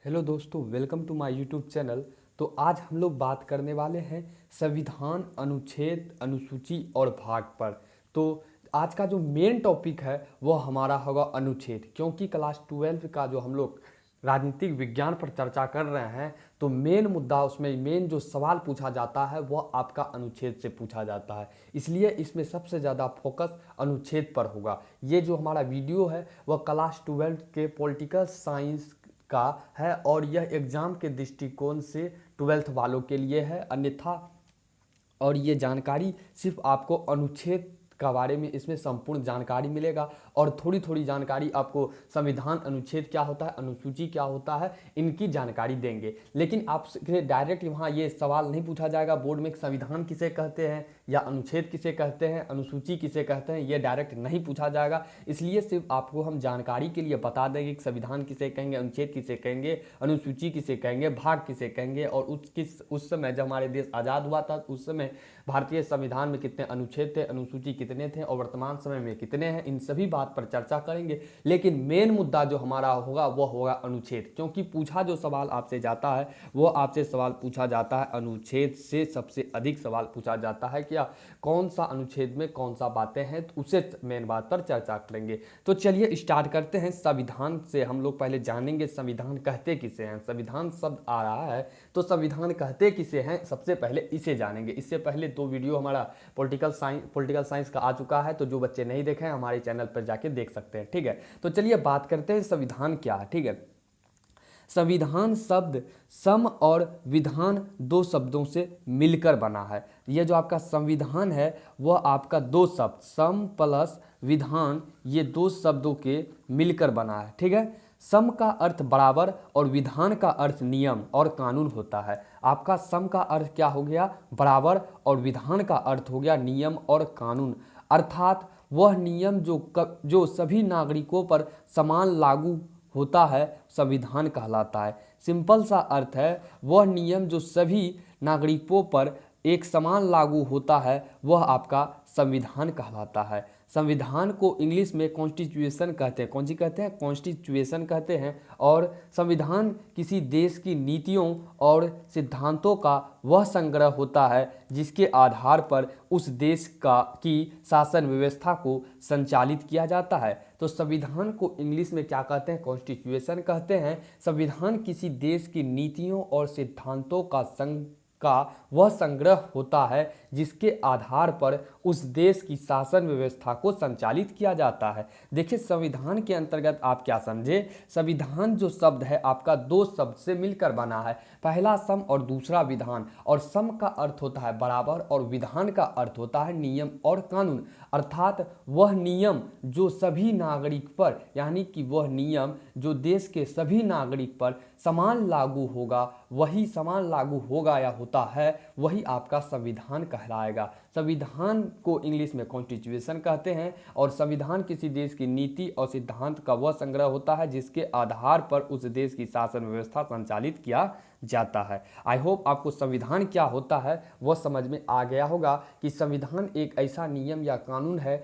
Hello दोस्तों, welcome to my YouTube channel. तो आज हम लोग बात करने वाले हैं संविधान अनुच्छेद, अनुसूची और भाग पर। तो आज का जो मेन टॉपिक है वो हमारा होगा अनुच्छेद, क्योंकि क्लास 12 का जो हम लोग राजनीतिक विज्ञान पर चर्चा कर रहे हैं तो मेन मुद्दा उसमें मेन जो सवाल पूछा जाता है वह आपका अनुच्छेद से पूछा जाता है। इसलिए इसमें सबसे ज़्यादा फोकस अनुच्छेद पर होगा। ये जो हमारा वीडियो है वह क्लास 12 के पॉलिटिकल साइंस का है और यह एग्ज़ाम के दृष्टिकोण से 12th वालों के लिए है। अन्यथा और ये जानकारी सिर्फ आपको अनुच्छेद का बारे में इसमें संपूर्ण जानकारी मिलेगा और थोड़ी थोड़ी जानकारी आपको संविधान अनुच्छेद क्या होता है, अनुसूची क्या होता है, इनकी जानकारी देंगे। लेकिन आपसे डायरेक्ट वहाँ ये सवाल नहीं पूछा जाएगा बोर्ड में कि संविधान किसे कहते हैं या अनुच्छेद किसे कहते हैं, अनुसूची किसे कहते हैं, ये डायरेक्ट नहीं पूछा जाएगा। इसलिए सिर्फ आपको हम जानकारी के लिए बता देंगे कि संविधान किसे कहेंगे, अनुच्छेद किसे कहेंगे, अनुसूची किसे कहेंगे, भाग किसे कहेंगे और उस समय जब हमारे देश आज़ाद हुआ था उस समय भारतीय संविधान में कितने अनुच्छेद थे, अनुसूची कितने थे और वर्तमान समय में कितने हैं, इन सभी बात पर चर्चा करेंगे। लेकिन मेन मुद्दा जो हमारा होगा वह होगा अनुच्छेद, क्योंकि पूछा जो सवाल आपसे जाता है वो आपसे सवाल पूछा जाता है अनुच्छेद से। सबसे अधिक सवाल पूछा जाता है क्या, कौन सा अनुच्छेद में कौन सा बातें हैं, तो उसे मेन बात पर चर्चा करेंगे। तो चलिए स्टार्ट करते हैं संविधान से। हम लोग पहले जानेंगे संविधान कहते किसे हैं। संविधान शब्द आ रहा है तो संविधान कहते किसे हैं, सबसे पहले इसे जानेंगे। इससे पहले दो वीडियो हमारा पॉलिटिकल साइंस का आ चुका है, तो जो बच्चे नहीं देखे हैं हमारे चैनल पर जाके देख सकते हैं। ठीक है, तो चलिए बात करते हैं संविधान क्या है। ठीक है, संविधान शब्द सम और विधान दो शब्दों से मिलकर बना है। ये जो आपका संविधान है वह आपका दो शब्द सम प्लस विधान, ये दो शब्दों के मिलकर बना है। ठीक है, सम का अर्थ बराबर और विधान का अर्थ नियम और कानून होता है। आपका सम का अर्थ क्या हो गया, बराबर, और विधान का अर्थ हो गया नियम और कानून। अर्थात वह नियम जो सभी नागरिकों पर समान लागू होता है संविधान कहलाता है। सिंपल सा अर्थ है, वह नियम जो सभी नागरिकों पर एक समान लागू होता है वह आपका संविधान कहलाता है। संविधान को इंग्लिश में कॉन्स्टिट्यूशन कहते हैं। कौन सी कहते हैं, कॉन्स्टिट्यूशन कहते हैं। और संविधान किसी देश की नीतियों और सिद्धांतों का वह संग्रह होता है जिसके आधार पर उस देश की शासन व्यवस्था को संचालित किया जाता है। तो संविधान को इंग्लिश में क्या कहते हैं, कॉन्स्टिट्यूशन कहते हैं। संविधान किसी देश की नीतियों और सिद्धांतों का वह संग्रह होता है जिसके आधार पर उस देश की शासन व्यवस्था को संचालित किया जाता है। देखिए संविधान के अंतर्गत आप क्या समझे, संविधान जो शब्द है आपका दो शब्द से मिलकर बना है, पहला सम और दूसरा विधान। और सम का अर्थ होता है बराबर और विधान का अर्थ होता है नियम और कानून। अर्थात वह नियम जो सभी नागरिक पर, यानी कि वह नियम जो देश के सभी नागरिक पर समान लागू होगा, वही समान लागू होगा या होता है वही आपका संविधान कहलाएगा। संविधान को इंग्लिश में कॉन्स्टिट्यूशन कहते हैं और संविधान किसी देश की नीति और सिद्धांत का वह संग्रह होता है जिसके आधार पर उस देश की शासन व्यवस्था संचालित किया जाता है। आई होप आपको संविधान क्या होता है वह समझ में आ गया होगा कि संविधान एक ऐसा नियम या कानून है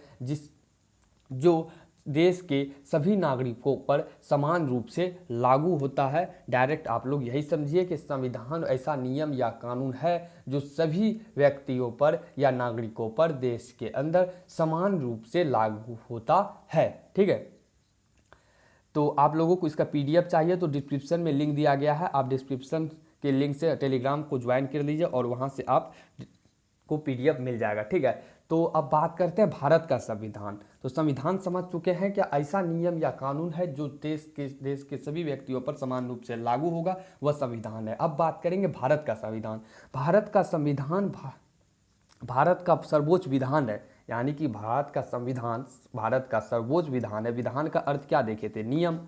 जो देश के सभी नागरिकों पर समान रूप से लागू होता है। डायरेक्ट आप लोग यही समझिए कि संविधान ऐसा नियम या कानून है जो सभी व्यक्तियों पर या नागरिकों पर देश के अंदर समान रूप से लागू होता है। ठीक है, तो आप लोगों को इसका पीडीएफ चाहिए तो डिस्क्रिप्शन में लिंक दिया गया है, आप डिस्क्रिप्शन के लिंक से टेलीग्राम को ज्वाइन कर लीजिए और वहाँ से आप को पीडीएफ मिल जाएगा। ठीक है, तो अब बात करते हैं भारत का संविधान। तो संविधान समझ चुके हैं क्या, ऐसा नियम या कानून है जो देश के सभी व्यक्तियों पर समान रूप से लागू होगा, वह संविधान है। अब बात करेंगे भारत का संविधान। भारत का संविधान भारत का सर्वोच्च विधान है, यानी कि भारत का संविधान भारत का सर्वोच्च विधान है। विधान का अर्थ क्या देखे थे, नियम।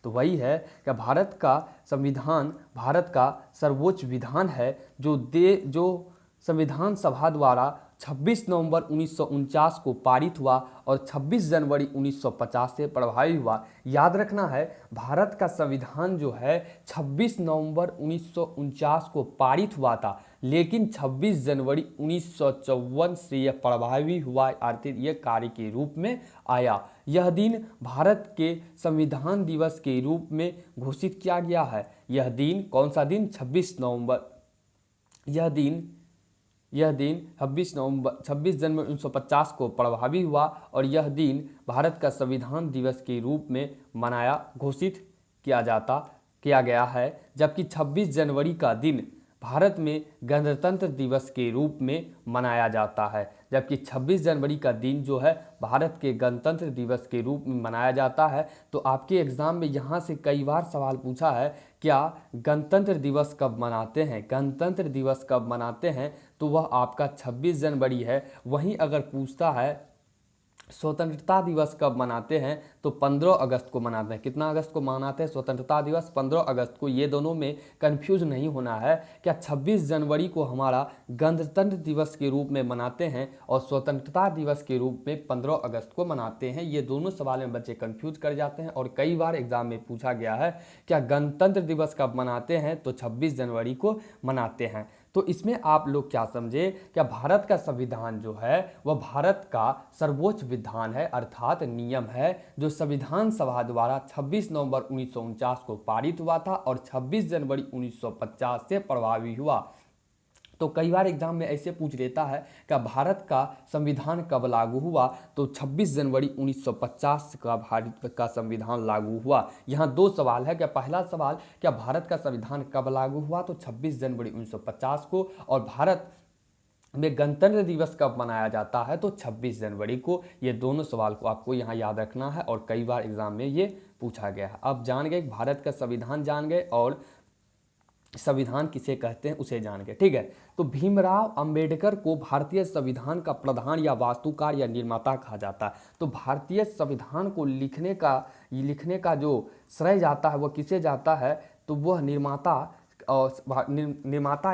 तो वही है कि भारत का संविधान भारत का सर्वोच्च विधान है जो संविधान सभा द्वारा 26 नवंबर 1949 को पारित हुआ और 26 जनवरी 1950 से प्रभावी हुआ। याद रखना है, भारत का संविधान जो है 26 नवंबर 1949 को पारित हुआ था, लेकिन 26 जनवरी 1954 से यह प्रभावी हुआ, अर्थात यह कार्य के रूप में आया। यह दिन भारत के संविधान दिवस के रूप में घोषित किया गया है। यह दिन कौन सा दिन? 26 नवंबर। यह दिन 26 जनवरी 1950 को प्रभावी हुआ और यह दिन भारत का संविधान दिवस के रूप में घोषित किया गया है। जबकि 26 जनवरी का दिन भारत में गणतंत्र दिवस के रूप में मनाया जाता है। जबकि 26 जनवरी का दिन जो है भारत के गणतंत्र दिवस के रूप में मनाया जाता है। तो आपके एग्जाम में यहाँ से कई बार सवाल पूछा है, क्या गणतंत्र दिवस कब मनाते हैं? गणतंत्र दिवस कब मनाते हैं? तो वह आपका 26 जनवरी है। वहीं अगर पूछता है स्वतंत्रता दिवस कब मनाते हैं, तो 15 अगस्त को मनाते हैं। कितना अगस्त को मनाते हैं स्वतंत्रता दिवस? 15 अगस्त को। ये दोनों में कंफ्यूज नहीं होना है। क्या 26 जनवरी को हमारा गणतंत्र दिवस के रूप में मनाते हैं और स्वतंत्रता दिवस के रूप में 15 अगस्त को मनाते हैं? ये दोनों सवाल में बच्चे कंफ्यूज कर जाते हैं और कई बार एग्जाम में पूछा गया है, क्या गणतंत्र दिवस कब मनाते हैं? तो 26 जनवरी को मनाते हैं। तो इसमें आप लोग क्या समझे, क्या भारत का संविधान जो है वह भारत का सर्वोच्च विधान है, अर्थात नियम है, जो संविधान सभा द्वारा 26 नवंबर 1949 को पारित हुआ था और 26 जनवरी 1950 से प्रभावी हुआ। तो कई बार एग्जाम में ऐसे पूछ लेता है, क्या भारत का संविधान कब लागू हुआ? तो 26 जनवरी 1950 का भारत का संविधान लागू हुआ। यहाँ दो सवाल है। क्या पहला सवाल, क्या भारत का संविधान कब लागू हुआ? तो 26 जनवरी 1950 को। और भारत में गणतंत्र दिवस कब मनाया जाता है? तो 26 जनवरी को। ये दोनों सवाल को आपको यहाँ याद रखना है और कई बार एग्जाम में ये पूछा गया है। अब जान गए भारत का संविधान, जान गए और संविधान किसे कहते हैं उसे जान गए। ठीक है, तो भीमराव अंबेडकर को भारतीय संविधान का प्रधान या वास्तुकार या निर्माता कहा जाता है। तो भारतीय संविधान को लिखने का जो श्रेय जाता है वह किसे जाता है? तो वह निर्माता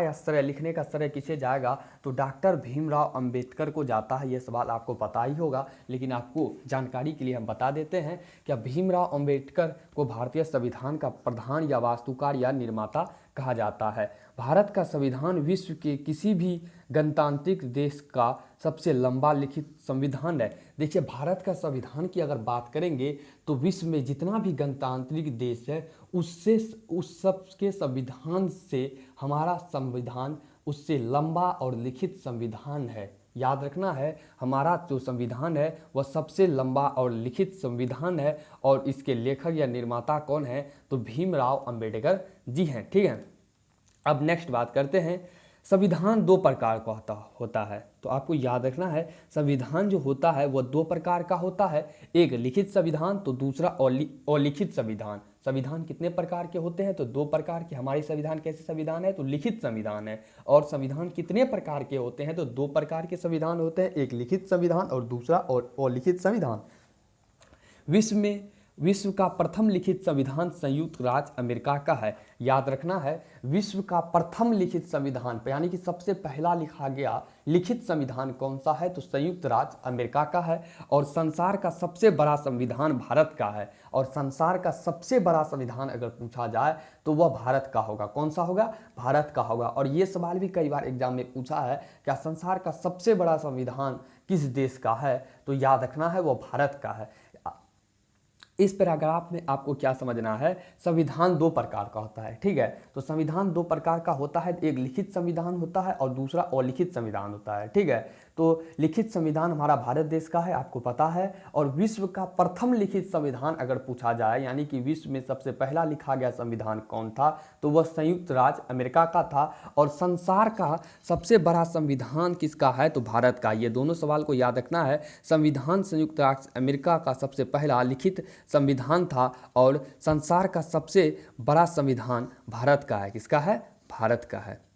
या श्रेय, लिखने का श्रेय किसे जाएगा? तो डॉक्टर भीमराव अंबेडकर को जाता है। यह सवाल आपको पता ही होगा, लेकिन आपको जानकारी के लिए हम बता देते हैं। क्या भीमराव अंबेडकर को भारतीय संविधान का प्रधान या वास्तुकार या निर्माता कहा जाता है। भारत का संविधान विश्व के किसी भी गणतांत्रिक देश का सबसे लंबा लिखित संविधान है। देखिए, भारत का संविधान की अगर बात करेंगे तो विश्व में जितना भी गणतांत्रिक देश है उस सब के संविधान से हमारा संविधान उससे लंबा और लिखित संविधान है। याद रखना है, हमारा जो संविधान है वह सबसे लंबा और लिखित संविधान है और इसके लेखक या निर्माता कौन है? तो भीमराव अंबेडकर जी हैं। ठीक है, अब नेक्स्ट बात करते हैं। संविधान दो प्रकार का होता है। तो आपको याद रखना है, संविधान जो होता है वह दो प्रकार का होता है। एक लिखित संविधान तो दूसरा अलिखित संविधान। संविधान कितने प्रकार के होते हैं? तो दो प्रकार के। हमारे संविधान कैसे संविधान है? तो लिखित संविधान है। और संविधान कितने प्रकार के होते हैं? तो दो प्रकार के संविधान होते हैं, एक लिखित संविधान और दूसरा अलिखित संविधान। विश्व का प्रथम लिखित संविधान संयुक्त राज्य अमेरिका का है। याद रखना है, विश्व का प्रथम लिखित संविधान यानी कि सबसे पहला लिखा गया लिखित संविधान कौन सा है? तो संयुक्त राज्य अमेरिका का है। और संसार का सबसे बड़ा संविधान भारत का है। और संसार का सबसे बड़ा संविधान अगर पूछा जाए तो वह भारत का होगा। कौन सा होगा? भारत का होगा। और ये सवाल भी कई बार एग्जाम में पूछा है, क्या संसार का सबसे बड़ा संविधान किस देश का है? तो याद रखना है, वह भारत का है। इस पैराग्राफ में आपको क्या समझना है, संविधान दो प्रकार का होता है। ठीक है, तो संविधान दो प्रकार का होता है, एक लिखित संविधान होता है और दूसरा अलिखित संविधान होता है। ठीक है, तो लिखित संविधान हमारा भारत देश का है, आपको पता है। और विश्व का प्रथम लिखित संविधान अगर पूछा जाए, यानी कि विश्व में सबसे पहला लिखा गया संविधान कौन था, तो वह संयुक्त राज्य अमेरिका का था। और संसार का सबसे बड़ा संविधान किसका है? तो भारत का। ये दोनों सवाल को याद रखना है। संविधान संयुक्त राज्य अमेरिका का सबसे पहला लिखित संविधान था और संसार का सबसे बड़ा संविधान भारत का है। किसका है? भारत का है।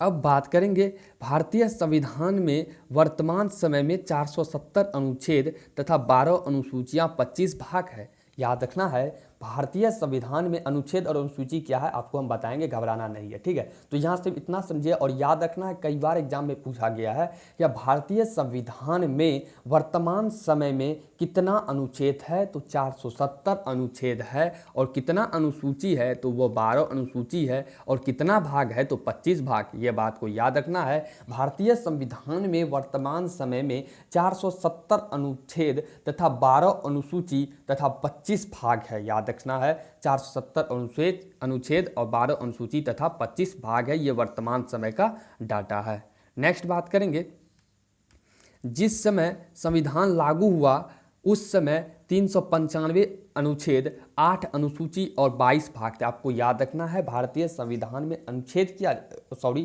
अब बात करेंगे भारतीय संविधान में वर्तमान समय में 470 अनुच्छेद तथा 12 अनुसूचियां 25 भाग है। याद रखना है, भारतीय संविधान में अनुच्छेद और अनुसूची क्या है आपको हम बताएंगे, घबराना नहीं है, ठीक है। तो यहाँ से इतना समझिए और याद रखना है, कई बार एग्जाम में पूछा गया है कि भारतीय संविधान में वर्तमान समय में कितना अनुच्छेद है, तो 470 अनुच्छेद है। और कितना अनुसूची है, तो वो 12 अनुसूची है। और कितना भाग है, तो 25 भाग। ये बात को याद रखना है। भारतीय संविधान में वर्तमान समय में 470 अनुच्छेद तथा 12 अनुसूची तथा 25 भाग है। याद रखना है, 470 अनुच्छेद और 12 अनुसूची तथा 25 भाग है। ये वर्तमान समय का डाटा है। नेक्स्ट बात करेंगे, जिस समय संविधान लागू हुआ उस समय 395 अनुच्छेद, 8 अनुसूची और 22 भाग थे। आपको याद रखना है, भारतीय संविधान में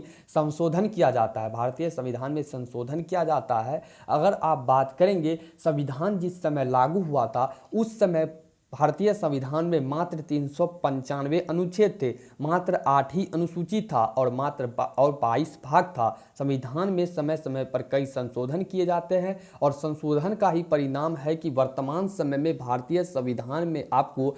संशोधन किया जाता है। भारतीय संविधान में संशोधन किया जाता है। अगर आप बात करेंगे संविधान जिस समय लागू हुआ था उस समय भारतीय संविधान में मात्र 395 अनुच्छेद थे, मात्र 8 ही अनुसूची था और मात्र 22 भाग था। संविधान में समय समय पर कई संशोधन किए जाते हैं और संशोधन का ही परिणाम है कि वर्तमान समय में भारतीय संविधान में आपको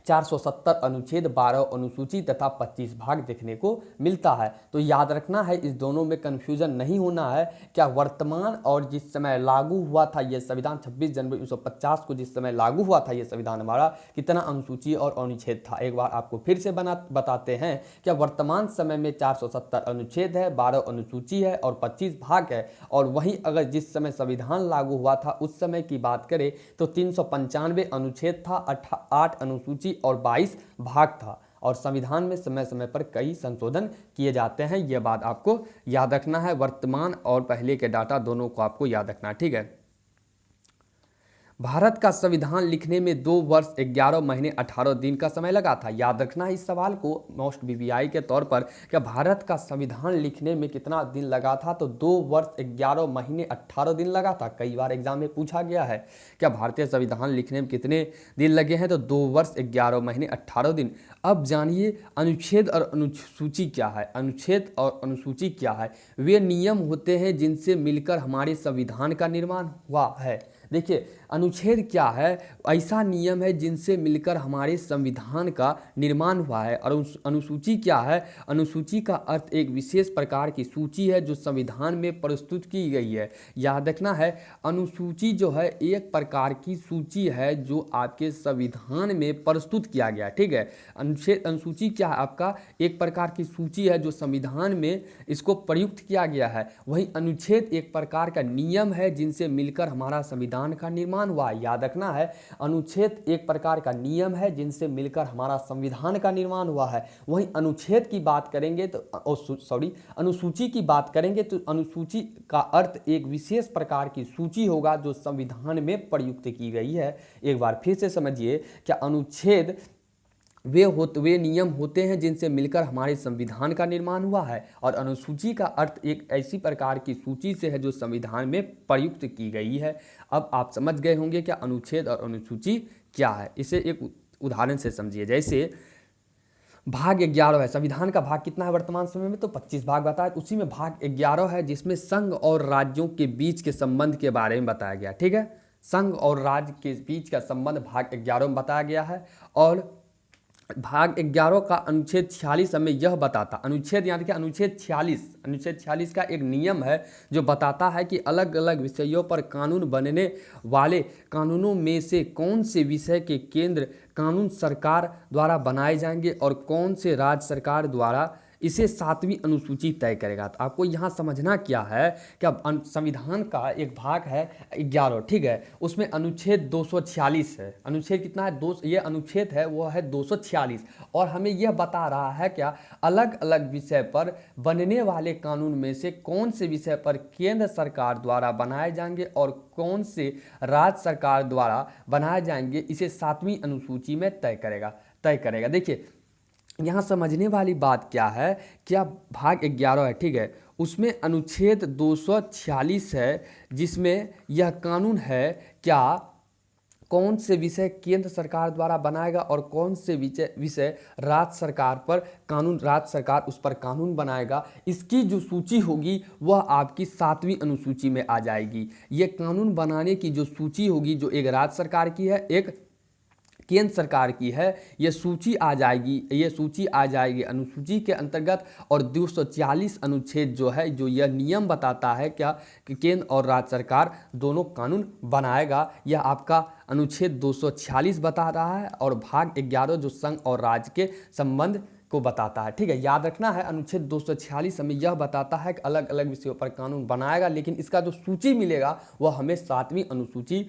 470 अनुच्छेद, 12 अनुसूची तथा 25 भाग देखने को मिलता है। तो याद रखना है, इस दोनों में कन्फ्यूजन नहीं होना है। क्या वर्तमान और जिस समय लागू हुआ था ये संविधान 26 जनवरी 1950 को जिस समय लागू हुआ था ये संविधान हमारा, कितना अनुसूची और अनुच्छेद था। एक बार आपको फिर से बताते हैं, क्या वर्तमान समय में 470 अनुच्छेद है, 12 अनुसूची है और 25 भाग है। और वहीं अगर जिस समय संविधान लागू हुआ था उस समय की बात करें तो 395 अनुच्छेद था, 8 अनुसूची और 22 भाग था। और संविधान में समय समय पर कई संशोधन किए जाते हैं। यह बात आपको याद रखना है। वर्तमान और पहले के डाटा दोनों को आपको याद रखना, ठीक है। भारत का संविधान लिखने में 2 वर्ष 11 महीने 18 दिन का समय लगा था। याद रखना है इस सवाल को मोस्ट बीबीआई के तौर पर, क्या भारत का संविधान लिखने में कितना दिन लगा था, तो 2 वर्ष 11 महीने 18 दिन लगा था। कई बार एग्जाम में पूछा गया है, क्या भारतीय संविधान लिखने में कितने दिन लगे हैं, तो 2 वर्ष 11 महीने 18 दिन। अब जानिए अनुच्छेद और अनुसूची क्या है। अनुच्छेद और अनुसूची क्या है, वे नियम होते हैं जिनसे मिलकर हमारे संविधान का निर्माण हुआ है। देखिए अनुच्छेद क्या है, ऐसा नियम है जिनसे मिलकर हमारे संविधान का निर्माण हुआ है। और अनुसूची क्या है, अनुसूची का अर्थ एक विशेष प्रकार की सूची है जो संविधान में प्रस्तुत की गई है। याद रखना है, अनुसूची जो है एक प्रकार की सूची है जो आपके संविधान में प्रस्तुत किया गया, ठीक है। अनुसूची क्या है, आपका एक प्रकार की सूची है जो संविधान में इसको प्रयुक्त किया गया है। वहीं अनुच्छेद एक प्रकार का नियम है जिनसे मिलकर हमारा संविधान का निर्माण हुआ। याद रखना है, अनुच्छेद एक प्रकार का नियम है जिनसे मिलकर हमारा संविधान का निर्माण हुआ है। वहीं अनुच्छेद की बात करेंगे तो अनुसूची की बात करेंगे तो अनुसूची का अर्थ एक विशेष प्रकार की सूची होगा जो संविधान में प्रयुक्त की गई है। एक बार फिर से समझिए, क्या अनुच्छेद वे नियम होते हैं जिनसे मिलकर हमारे संविधान का निर्माण हुआ है, और अनुसूची का अर्थ एक ऐसी प्रकार की सूची से है जो संविधान में प्रयुक्त की गई है। अब आप समझ गए होंगे क्या अनुच्छेद और अनुसूची क्या है। इसे एक उदाहरण से समझिए, जैसे भाग 11 है। संविधान का भाग कितना है वर्तमान समय में, तो 25 भाग बताया। उसी में भाग 11 है जिसमें संघ और राज्यों के बीच के संबंध के बारे में बताया गया, ठीक है। संघ और राज्य के बीच का संबंध भाग 11 में बताया गया है। और भाग 11 का अनुच्छेद 46 हमें यह बताता, अनुच्छेद यानी कि अनुच्छेद 46 का एक नियम है जो बताता है कि अलग अलग विषयों पर कानून बनने वाले कानूनों में से कौन से विषय के केंद्र कानून सरकार द्वारा बनाए जाएंगे और कौन से राज्य सरकार द्वारा इसे 7वीं अनुसूची तय करेगा। तो आपको यहाँ समझना क्या है, क्या संविधान का एक भाग है 11, ठीक है। उसमें अनुच्छेद 246 है। अनुच्छेद कितना है, ये अनुच्छेद है वो है 246। और हमें यह बता रहा है क्या, अलग अलग विषय पर बनने वाले कानून में से कौन से विषय पर केंद्र सरकार द्वारा बनाए जाएंगे और कौन से राज्य सरकार द्वारा बनाए जाएंगे, इसे 7वीं अनुसूची में तय करेगा। देखिए यहाँ समझने वाली बात क्या है, क्या भाग 11 है, ठीक है। उसमें अनुच्छेद 246 है जिसमें यह कानून है क्या, कौन से विषय केंद्र सरकार द्वारा बनाएगा और कौन से विषय राज्य सरकार उस पर कानून बनाएगा। इसकी जो सूची होगी वह आपकी 7वीं अनुसूची में आ जाएगी। ये कानून बनाने की जो सूची होगी जो एक राज्य सरकार की है, एक केंद्र सरकार की है, ये सूची आ जाएगी अनुसूची के अंतर्गत। और 240 अनुच्छेद जो है, जो यह नियम बताता है क्या कि केंद्र और राज्य सरकार दोनों कानून बनाएगा। यह आपका अनुच्छेद 246 बता रहा है और भाग 11 जो संघ और राज्य के संबंध को बताता है। ठीक है, याद रखना है अनुच्छेद 246 हमें यह बताता है कि अलग अलग विषयों पर कानून बनाएगा, लेकिन इसका जो सूची मिलेगा वह हमें 7वीं अनुसूची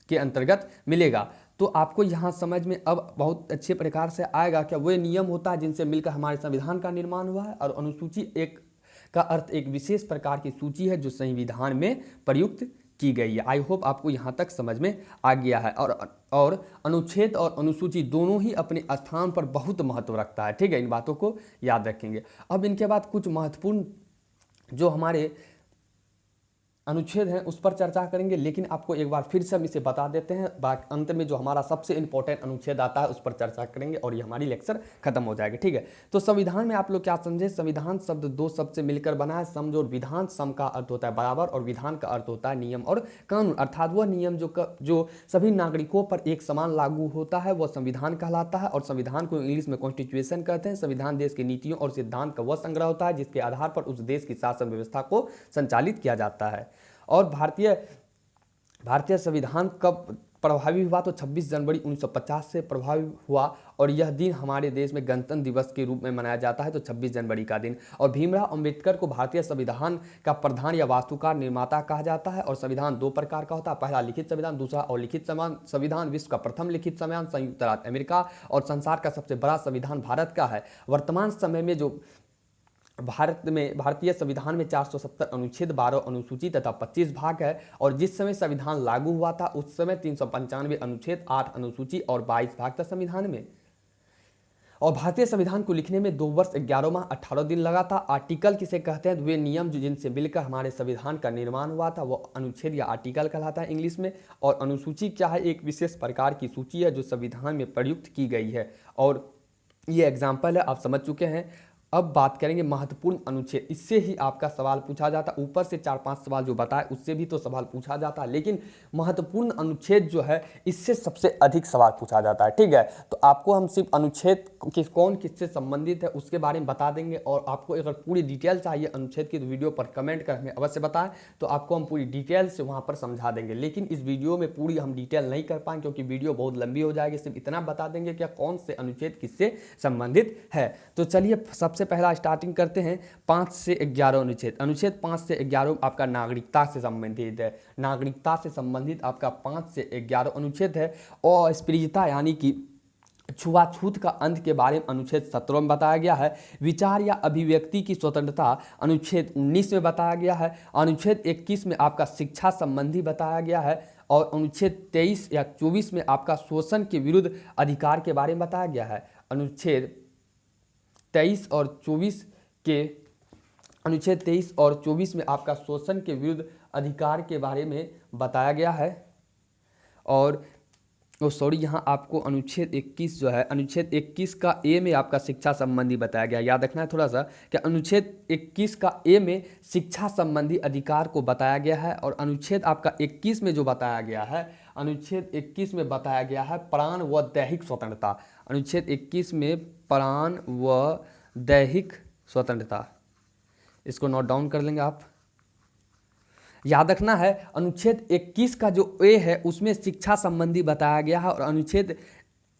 के अंतर्गत मिलेगा। तो आपको यहाँ समझ में अब बहुत अच्छे प्रकार से आएगा कि वे नियम होता है जिनसे मिलकर हमारे संविधान का निर्माण हुआ है, और अनुसूची एक का अर्थ एक विशेष प्रकार की सूची है जो संविधान में प्रयुक्त की गई है। आई होप आपको यहाँ तक समझ में आ गया है। और अनुच्छेद और अनुसूची दोनों ही अपने स्थान पर बहुत महत्व रखता है। ठीक है, इन बातों को याद रखेंगे। अब इनके बाद कुछ महत्वपूर्ण जो हमारे अनुच्छेद हैं उस पर चर्चा करेंगे, लेकिन आपको एक बार फिर से हम इसे बता देते हैं। अंत में जो हमारा सबसे इंपॉर्टेंट अनुच्छेद आता है उस पर चर्चा करेंगे और ये हमारी लेक्चर खत्म हो जाएगी। ठीक है, तो संविधान में आप लोग क्या समझे, संविधान शब्द दो शब्द से मिलकर बना है। समझो, विधान सम का अर्थ होता है बराबर और विधान का अर्थ होता है नियम और कानून, अर्थात वह नियम जो सभी नागरिकों पर एक समान लागू होता है वह संविधान कहलाता है। और संविधान को इंग्लिश में कॉन्स्टिट्यूशन कहते हैं। संविधान देश की नीतियों और सिद्धांत का वह संग्रह होता है जिसके आधार पर उस देश की शासन व्यवस्था को संचालित किया जाता है। और भारतीय संविधान कब प्रभावी हुआ, तो 26 जनवरी 1950 से प्रभावी हुआ। और यह दिन हमारे देश में गणतंत्र दिवस के रूप में मनाया जाता है, तो 26 जनवरी का दिन। और भीमराव अंबेडकर को भारतीय संविधान का प्रधान या वास्तुकार निर्माता कहा जाता है। और संविधान दो प्रकार का होता है, पहला लिखित संविधान, दूसरा अलिखित संविधान। विश्व का प्रथम लिखित संविधान संयुक्त राज्य अमेरिका और संसार का सबसे बड़ा संविधान भारत का है। वर्तमान समय में जो भारतीय संविधान में 470 अनुच्छेद, 12 अनुसूची तथा 25 भाग है। और जिस समय संविधान लागू हुआ था उस समय 395 अनुच्छेद, 8 अनुसूची और 22 भाग था संविधान में। और भारतीय संविधान को लिखने में 2 वर्ष 11 माह 18 दिन लगा था। आर्टिकल किसे कहते हैं, वे नियम जिनसे मिलकर हमारे संविधान का निर्माण हुआ था वो अनुच्छेद या आर्टिकल कहलाता है इंग्लिश में। और अनुसूची क्या है, एक विशेष प्रकार की सूची है जो संविधान में प्रयुक्त की गई है। और ये एग्जाम्पल है, आप समझ चुके हैं। अब बात करेंगे महत्वपूर्ण अनुच्छेद। इससे ही आपका सवाल पूछा जाता, ऊपर से 4-5 सवाल जो बताए उससे भी तो सवाल पूछा जाता, लेकिन महत्वपूर्ण अनुच्छेद जो है इससे सबसे अधिक सवाल पूछा जाता है। ठीक है, तो आपको हम सिर्फ अनुच्छेद कौन किससे संबंधित है उसके बारे में बता देंगे। और आपको अगर पूरी डिटेल चाहिए अनुच्छेद की तो वीडियो पर कमेंट कर हमें अवश्य बताएं, तो आपको हम पूरी डिटेल से वहाँ पर समझा देंगे। लेकिन इस वीडियो में पूरी हम डिटेल नहीं कर पाएंगे क्योंकि वीडियो बहुत लंबी हो जाएगी। सिर्फ इतना बता देंगे कि कौन से अनुच्छेद किससे संबंधित है। तो चलिए सबसे पहला स्टार्टिंग करते हैं 5 से 11 अनुच्छेद। अनुच्छेद 5 से 11 आपका नागरिकता से संबंधित है। नागरिकता से संबंधित आपका 5 से 11 अनुच्छेद है। और अस्पृश्यता यानी कि छुआछूत का अंत के बारे में अनुच्छेद 17 में बताया गया है। विचार या अभिव्यक्ति की स्वतंत्रता अनुच्छेद 19 में बताया गया है। अनुच्छेद 21 में आपका शिक्षा संबंधी बताया गया है। और अनुच्छेद 23 या 24 में आपका शोषण के विरुद्ध अधिकार के बारे में बताया गया है। अनुच्छेद 23 और 24 में आपका शोषण के विरुद्ध अधिकार के बारे में बताया गया है। और यहाँ आपको अनुच्छेद 21 जो है, अनुच्छेद 21 का ए में आपका शिक्षा संबंधी बताया गया। याद रखना है थोड़ा सा कि अनुच्छेद 21 का ए में शिक्षा संबंधी अधिकार को बताया गया है। और अनुच्छेद आपका 21 में जो बताया गया है, अनुच्छेद 21 में बताया गया है प्राण व दैहिक स्वतंत्रता। अनुच्छेद 21 में प्राण व दैहिक स्वतंत्रता, इसको नोट डाउन कर लेंगे आप। याद रखना है अनुच्छेद 21 का जो ए है उसमें शिक्षा संबंधी बताया गया है। और अनुच्छेद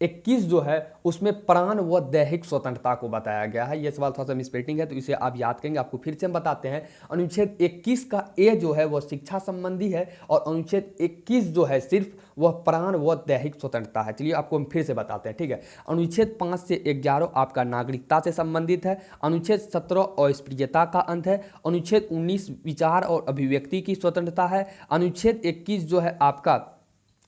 21 जो है उसमें प्राण व दैहिक स्वतंत्रता को बताया गया है। ये सवाल थोड़ा सा मिसप्रिंटिंग है तो इसे आप याद करेंगे। आपको फिर से हम बताते हैं, अनुच्छेद 21 का ए जो है वह शिक्षा संबंधी है और अनुच्छेद 21 जो है सिर्फ वह प्राण व दैहिक स्वतंत्रता है। चलिए आपको हम फिर से बताते हैं, ठीक है। अनुच्छेद 5 से 11 आपका नागरिकता से संबंधित है। अनुच्छेद 17 अस्पृश्यता का अंत है। अनुच्छेद 19 विचार और अभिव्यक्ति की स्वतंत्रता है। अनुच्छेद 21 जो है आपका,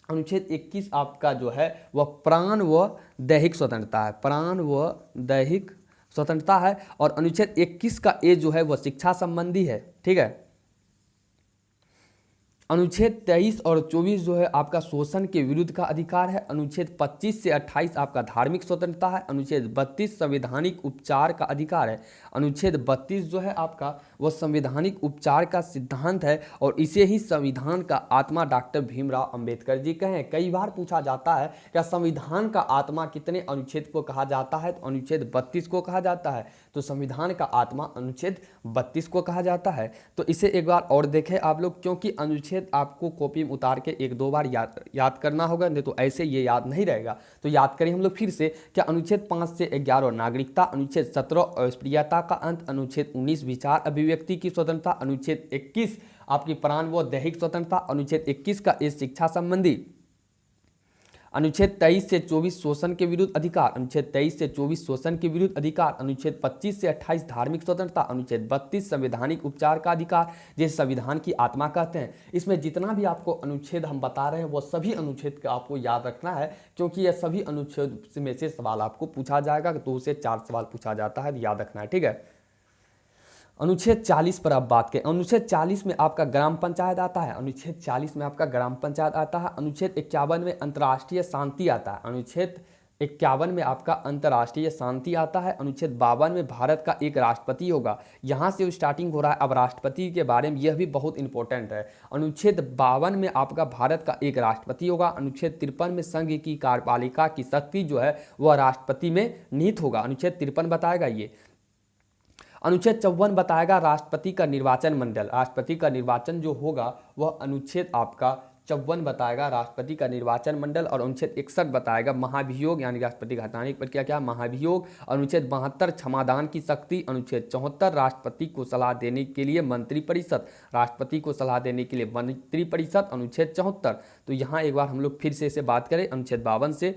अनुच्छेद 21 आपका जो है वह प्राण व दैहिक स्वतंत्रता है, प्राण व दैहिक स्वतंत्रता है। और अनुच्छेद 21 का ए जो है वह शिक्षा संबंधी है, ठीक है। अनुच्छेद 23 और 24 जो है आपका शोषण के विरुद्ध का अधिकार है। अनुच्छेद 25 से 28 आपका धार्मिक स्वतंत्रता है। अनुच्छेद 32 संवैधानिक उपचार का अधिकार है। अनुच्छेद 32 जो है आपका वो संवैधानिक उपचार का सिद्धांत है और इसे ही संविधान का आत्मा डॉक्टर भीमराव अंबेडकर जी कहे। कई बार पूछा जाता है क्या संविधान का आत्मा कितने अनुच्छेद को कहा जाता है, तो अनुच्छेद 32 को कहा जाता है। तो संविधान का आत्मा अनुच्छेद 32 को कहा जाता है। तो इसे एक बार और देखें आप लोग, क्योंकि अनुच्छेद आपको कॉपी में उतार के एक दो बार याद करना होगा, नहीं तो ऐसे ये याद नहीं रहेगा। तो याद करें हम लोग फिर से क्या अनुच्छेद 5 से 11 नागरिकता, अनुच्छेद 17 अस्पृश्यता का अंत, अनुच्छेद 19 विचार अभिव्यक्ति की स्वतंत्रता, अनुच्छेद 21 आपकी प्राण व दैहिक स्वतंत्रता, अनुच्छेद 21 का इस शिक्षा संबंधी, अनुच्छेद 23 से 24 शोषण के विरुद्ध अधिकार, अनुच्छेद 23 से 24 शोषण के विरुद्ध अधिकार, अनुच्छेद 25 से 28 धार्मिक स्वतंत्रता, अनुच्छेद 32 संवैधानिक उपचार का अधिकार, जिसे संविधान की आत्मा कहते हैं। इसमें जितना भी आपको अनुच्छेद हम बता रहे हैं वो सभी अनुच्छेद का आपको याद रखना है, क्योंकि यह सभी अनुच्छेद में से सवाल आपको पूछा जाएगा। तो उसे 4 सवाल पूछा जाता है, याद रखना है, ठीक है। अनुच्छेद 40 पर आप बात करें। अनुच्छेद 40 में आपका ग्राम पंचायत आता है। अनुच्छेद 40 में आपका ग्राम पंचायत आता है। अनुच्छेद 51 में अंतर्राष्ट्रीय शांति आता है। अनुच्छेद 51 में आपका अंतर्राष्ट्रीय शांति आता है। अनुच्छेद 52 में भारत का एक राष्ट्रपति होगा। यहाँ से स्टार्टिंग हो रहा है अब राष्ट्रपति के बारे में, यह भी बहुत इंपॉर्टेंट है। अनुच्छेद 52 में आपका भारत का एक राष्ट्रपति होगा। अनुच्छेद 53 में संघ की कार्यपालिका की शक्ति जो है वह राष्ट्रपति में निहित होगा। अनुच्छेद 53 बताएगा ये। अनुच्छेद 54 बताएगा राष्ट्रपति का निर्वाचन मंडल, राष्ट्रपति का निर्वाचन जो होगा वह अनुच्छेद आपका 54 बताएगा राष्ट्रपति का निर्वाचन मंडल। और अनुच्छेद 61 बताएगा महाभियोग यानी राष्ट्रपति हटाने की प्रक्रिया क्या, महाभियोग। अनुच्छेद 72 क्षमादान की शक्ति। अनुच्छेद 74 राष्ट्रपति को सलाह देने के लिए मंत्रिपरिषद, राष्ट्रपति को सलाह देने के लिए मंत्रिपरिषद। अनुच्छेद 74। तो यहाँ एक बार हम लोग फिर से इसे बात करें अनुच्छेद 52 से,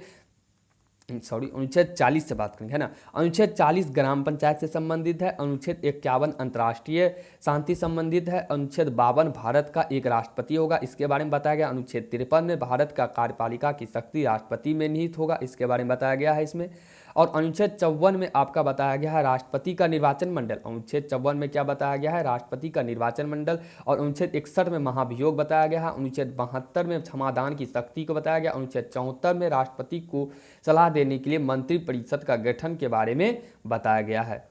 अनुच्छेद 40 से बात करेंगे, है ना। अनुच्छेद 40 ग्राम पंचायत से संबंधित है। अनुच्छेद 51 अंतर्राष्ट्रीय शांति संबंधित है। अनुच्छेद 52 भारत का एक राष्ट्रपति होगा, इसके बारे में बताया गया। अनुच्छेद 53 में भारत का कार्यपालिका की शक्ति राष्ट्रपति में निहित होगा, इसके बारे में बताया गया है इसमें। और अनुच्छेद 54 में आपका बताया गया है राष्ट्रपति का निर्वाचन मंडल। अनुच्छेद 54 में क्या बताया गया है, राष्ट्रपति का निर्वाचन मंडल। और अनुच्छेद 61 में महाभियोग बताया गया है। अनुच्छेद 72 में क्षमादान की शक्ति को बताया गया। अनुच्छेद 74 में राष्ट्रपति को सलाह देने के लिए मंत्रिपरिषद का गठन के बारे में बताया गया है।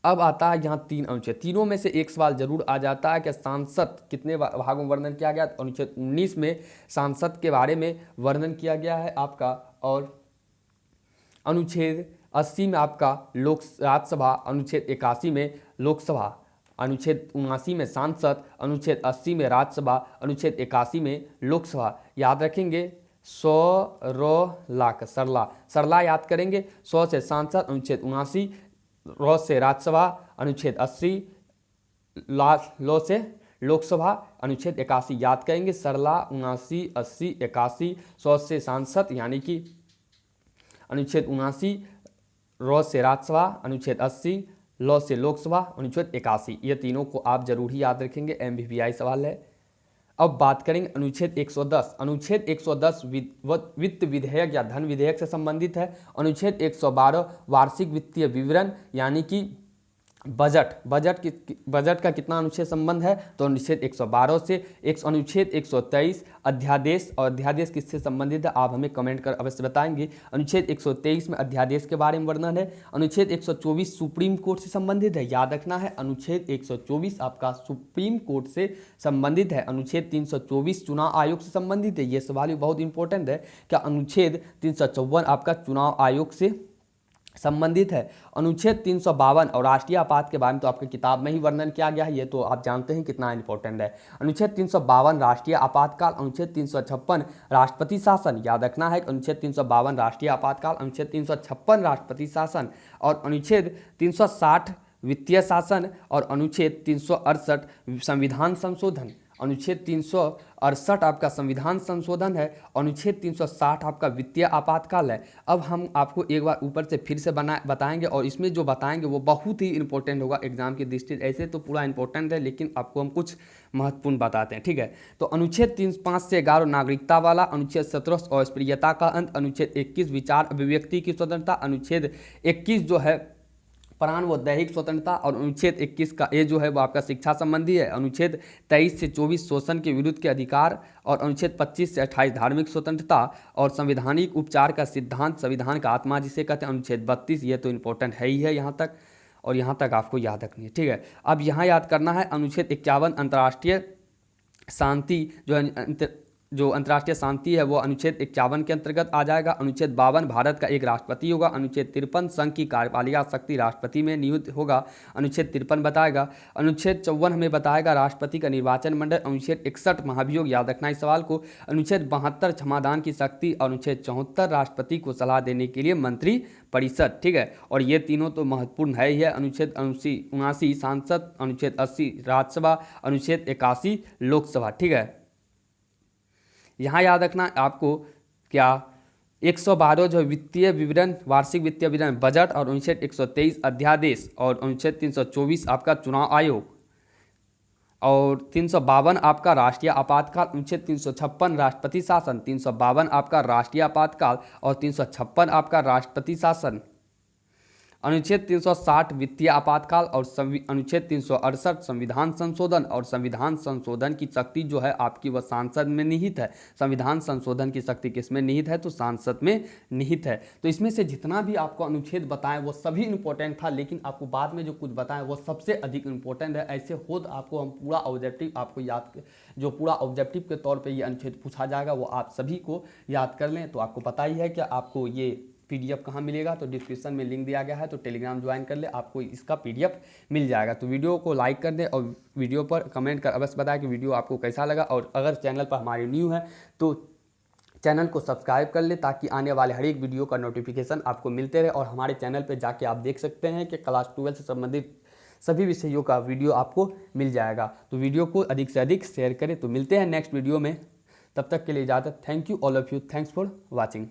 अब आता है यहाँ 3 अनुच्छेद, तीनों में से एक सवाल जरूर आ जाता है कि सांसद कितने भागों में वर्णन किया गया। अनुच्छेद 19 में सांसद के बारे में वर्णन किया गया है आपका। और अनुच्छेद 80 में आपका राज्यसभा, अनुच्छेद 81 में लोकसभा, अनुच्छेद 79 में सांसद, अनुच्छेद 80 में राज्यसभा, अनुच्छेद 81 में लोकसभा। याद रखेंगे 100 लाख सरला याद करेंगे। 100 से सांसद, अनुच्छेद 79, रो से राज्यसभा, अनुच्छेद 80, लो से लोकसभा, अनुच्छेद 81 याद करेंगे। सरला 79, 80, 81, 100 से सांसद यानी कि अनुच्छेद 79, रो से राज्यसभा, अनुच्छेद 80, लो से लोकसभा, अनुच्छेद 81, ये तीनों को आप जरूर ही याद रखेंगे, MBBI सवाल है। अब बात करेंगे अनुच्छेद 110। अनुच्छेद 110 वित्त विधेयक या धन विधेयक से संबंधित है। अनुच्छेद 112 वार्षिक वित्तीय विवरण यानी कि बजट का कितना अनुच्छेद संबंध है, तो अनुच्छेद 112 से। अनुच्छेद 123 अध्यादेश, और अध्यादेश किससे संबंधित है आप हमें कमेंट कर अवश्य बताएंगे। अनुच्छेद 123 में अध्यादेश के बारे में वर्णन है। अनुच्छेद 124 सुप्रीम कोर्ट से संबंधित है, याद रखना है। अनुच्छेद 124 आपका सुप्रीम कोर्ट से संबंधित है। अनुच्छेद 324 चुनाव आयोग से संबंधित है, ये सवाल भी बहुत इंपॉर्टेंट है। क्या अनुच्छेद 354 आपका चुनाव आयोग से संबंधित है। अनुच्छेद 352 और राष्ट्रीय आपात के बारे में तो आपकी किताब में ही वर्णन किया गया है, ये तो आप जानते हैं कितना इंपॉर्टेंट है। अनुच्छेद 352 राष्ट्रीय आपातकाल, अनुच्छेद 356 राष्ट्रपति शासन, याद रखना है। अनुच्छेद 352 राष्ट्रीय आपातकाल, अनुच्छेद 356 राष्ट्रपति शासन, और अनुच्छेद 360 वित्तीय शासन, और अनुच्छेद 368 संविधान संशोधन। अनुच्छेद 368 आपका संविधान संशोधन है। अनुच्छेद 360 आपका वित्तीय आपातकाल है। अब हम आपको एक बार ऊपर से फिर से बताएंगे, और इसमें जो बताएंगे वो बहुत ही इंपॉर्टेंट होगा एग्जाम की दृष्टि से। ऐसे तो पूरा इंपॉर्टेंट है, लेकिन आपको हम कुछ महत्वपूर्ण बताते हैं, ठीक है। तो अनुच्छेद 5 से 11 नागरिकता वाला, अनुच्छेद 17 अस्पृश्यता का अंत, अनुच्छेद 21 विचार अभिव्यक्ति की स्वतंत्रता, अनुच्छेद 21 जो है प्राण व दैहिक स्वतंत्रता, और अनुच्छेद 21 का ये जो है वो आपका शिक्षा संबंधी है। अनुच्छेद 23 से 24 शोषण के विरुद्ध के अधिकार, और अनुच्छेद 25 से 28 धार्मिक स्वतंत्रता, और संवैधानिक उपचार का सिद्धांत, संविधान का आत्मा जिसे कहते हैं अनुच्छेद 32, ये तो इंपॉर्टेंट है ही है यहाँ तक, और यहाँ तक आपको याद रखनी है, ठीक है। अब यहाँ याद करना है अनुच्छेद 51 अंतर्राष्ट्रीय शांति जो अंतर्राष्ट्रीय शांति है वो अनुच्छेद 51 के अंतर्गत आ जाएगा। अनुच्छेद 52 भारत का एक राष्ट्रपति होगा। अनुच्छेद 53 संघ की कार्यपालिका शक्ति राष्ट्रपति में नियुक्त होगा, अनुच्छेद 53 बताएगा। अनुच्छेद 54 हमें बताएगा राष्ट्रपति का निर्वाचन मंडल। अनुच्छेद 61 महाभियोग, याद रखना इस सवाल को। अनुच्छेद 72 क्षमादान की शक्ति, और अनुच्छेद 74 राष्ट्रपति को सलाह देने के लिए मंत्री परिषद, ठीक है। और ये तीनों तो महत्वपूर्ण है ही है। अनुच्छेद 79 सांसद, अनुच्छेद 80 राज्यसभा, अनुच्छेद 81 लोकसभा, ठीक है। यहाँ याद रखना आपको क्या 112 जो वित्तीय विवरण, वार्षिक वित्तीय विवरण, बजट, और अनुच्छेद 123 अध्यादेश, और अनुच्छेद 324 आपका चुनाव आयोग, और 352 आपका राष्ट्रीय आपातकाल, अनुच्छेद 356 राष्ट्रपति शासन, 352 आपका राष्ट्रीय आपातकाल, और 356 आपका राष्ट्रपति शासन, अनुच्छेद 360 वित्तीय आपातकाल, और अनुच्छेद 368 संविधान संशोधन। और संविधान संशोधन की शक्ति जो है आपकी वह सांसद में निहित है। संविधान संशोधन की शक्ति किसमें निहित है? तो सांसद में निहित है। तो इसमें से जितना भी आपको अनुच्छेद बताएं वो सभी इंपॉर्टेंट था, लेकिन आपको बाद में जो कुछ बताएं वो सबसे अधिक इंपॉर्टेंट है। ऐसे खुद आपको हम पूरा ऑब्जेक्टिव आपको याद, जो पूरा ऑब्जेक्टिव के तौर पर ये अनुच्छेद पूछा जाएगा वो आप सभी को याद कर लें। तो आपको पता ही है कि आपको ये पीडीएफ कहाँ मिलेगा, तो डिस्क्रिप्शन में लिंक दिया गया है, तो टेलीग्राम ज्वाइन कर ले, आपको इसका पीडीएफ मिल जाएगा। तो वीडियो को लाइक कर दें और वीडियो पर कमेंट कर अवश्य बताएं कि वीडियो आपको कैसा लगा। और अगर चैनल पर हमारे न्यू है तो चैनल को सब्सक्राइब कर ले, ताकि आने वाले हर एक वीडियो का नोटिफिकेशन आपको मिलते रहे। और हमारे चैनल पर जाके आप देख सकते हैं कि क्लास 12 से संबंधित सभी विषयों का वीडियो आपको मिल जाएगा। तो वीडियो को अधिक से अधिक शेयर करें। तो मिलते हैं नेक्स्ट वीडियो में, तब तक के लिए इजाज़त। Thank you all of you, thanks for watching.